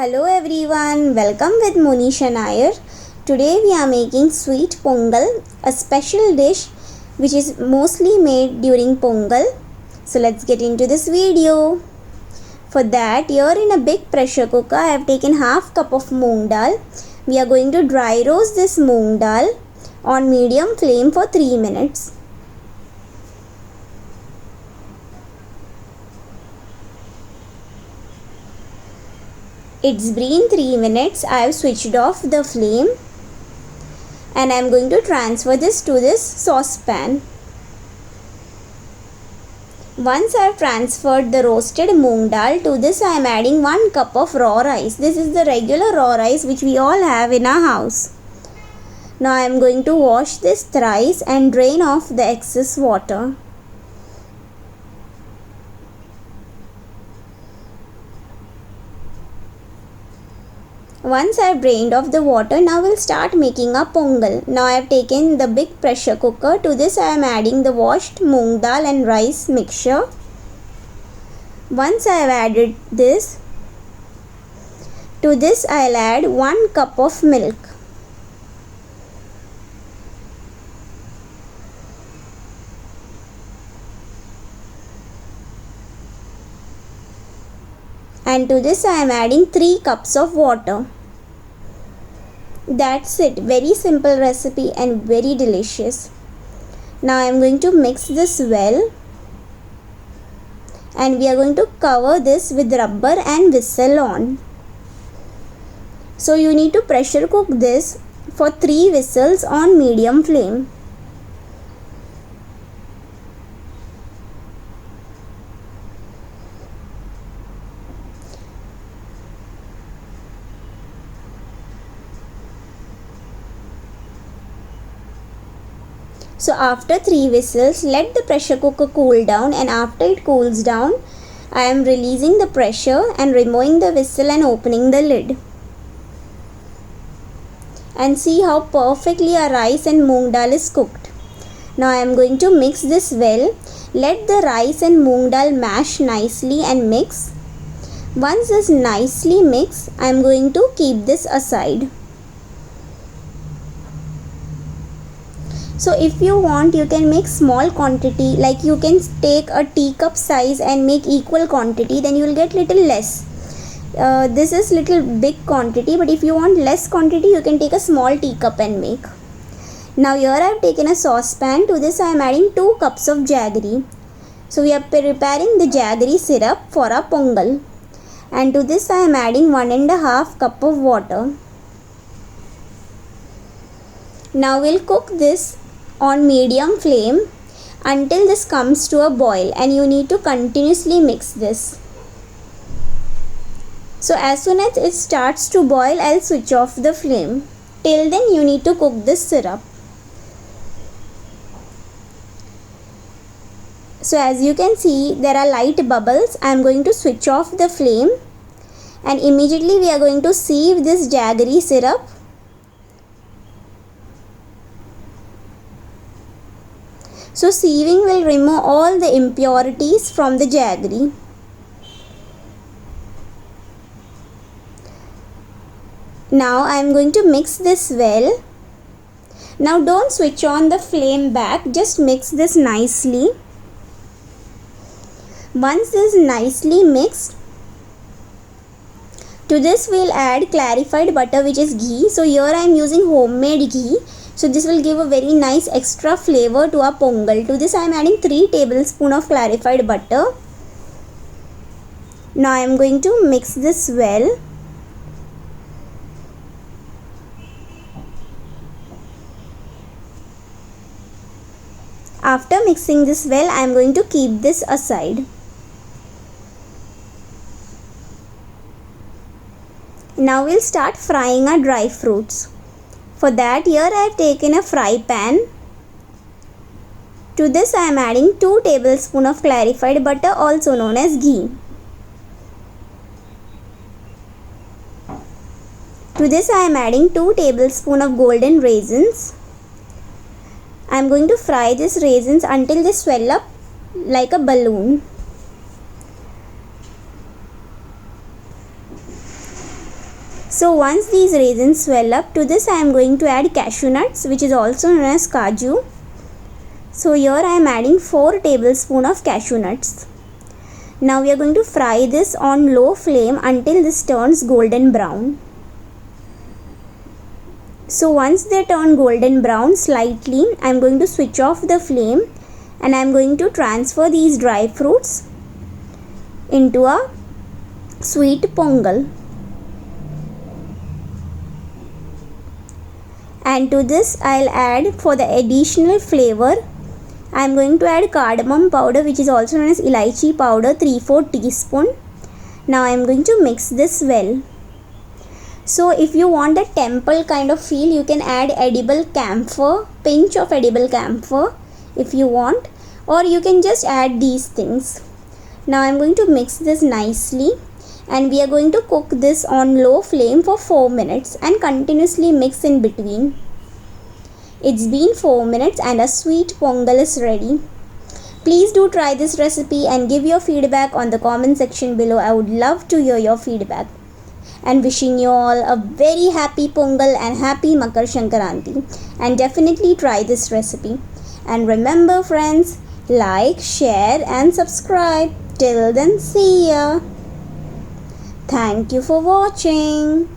Hello everyone, welcome with Monisha Nair. Today we are making sweet pongal, a special dish which is mostly made during pongal. So let's get into this video. For that, here in a big pressure cooker I have taken half cup of moong dal. We are going to dry roast this moong dal on medium flame for 3 minutes. It's been 3 minutes. I have switched off the flame and I am going to transfer this to this saucepan. Once I have transferred the roasted moong dal, to this I am adding 1 cup of raw rice. This is the regular raw rice which we all have in our house. Now I am going to wash this thrice and drain off the excess water. Once I have drained off the water, now we'll start making a pongal. Now I have taken the big pressure cooker. To this I am adding the washed moong dal and rice mixture. Once I have added this, to this I'll add 1 cup of milk. And to this I am adding 3 cups of water. That's it. Very simple recipe and very delicious. Now I am going to mix this well. And we are going to cover this with rubber and whistle on. So you need to pressure cook this for 3 whistles on medium flame. So after 3 whistles, let the pressure cooker cool down, and after it cools down, I am releasing the pressure and removing the whistle and opening the lid. And see how perfectly our rice and moong dal is cooked. Now I am going to mix this well. Let the rice and moong dal mash nicely and mix. Once this nicely mix, I am going to keep this aside. So if you want, you can make small quantity, like you can take a teacup size and make equal quantity, then you will get little less. This is little big quantity, but if you want less quantity, you can take a small teacup and make. Now here I have taken a saucepan. To this I am adding 2 cups of jaggery. So we are preparing the jaggery syrup for our pongal. And to this I am adding 1.5 cup of water. Now we'll cook this on medium flame until this comes to a boil, and you need to continuously mix this. So as soon as it starts to boil, I'll switch off the flame. Till then you need to cook this syrup. So as you can see, there are light bubbles. I am going to switch off the flame, and immediately we are going to sieve this jaggery syrup. So sieving will remove all the impurities from the jaggery. Now I am going to mix this well. Now don't switch on the flame back, just mix this nicely. Once this is nicely mixed, to this we'll add clarified butter, which is ghee. So here I am using homemade ghee. So this will give a very nice extra flavor to our pongal. To this I am adding 3 tablespoons of clarified butter. Now I am going to mix this well. After mixing this well, I am going to keep this aside. Now we'll start frying our dry fruits. For that, here I have taken a fry pan. To this I am adding 2 tablespoons of clarified butter, also known as ghee. To this I am adding 2 tablespoons of golden raisins. I am going to fry these raisins until they swell up like a balloon. So once these raisins swell up, to this I am going to add cashew nuts, which is also known as kaju. So here I am adding 4 tablespoons of cashew nuts. Now we are going to fry this on low flame until this turns golden brown. So once they turn golden brown slightly, I am going to switch off the flame and I am going to transfer these dry fruits into a sweet pongal. And to this I'll add, for the additional flavor, I am going to add cardamom powder, which is also known as elaichi powder, 3/4 teaspoon. Now I am going to mix this well. So if you want a temple kind of feel, you can add edible camphor, pinch of edible camphor if you want, or you can just add these things. Now I am going to mix this nicely and we are going to cook this on low flame for 4 minutes and continuously mix in between. It's been 4 minutes and a sweet pongal is ready. Please do try this recipe and give your feedback on the comment section below. I would love to hear your feedback. And wishing you all a very happy Pongal and happy Makar Sankranti. And definitely try this recipe. And remember friends, like, share and subscribe. Till then, see ya. Thank you for watching.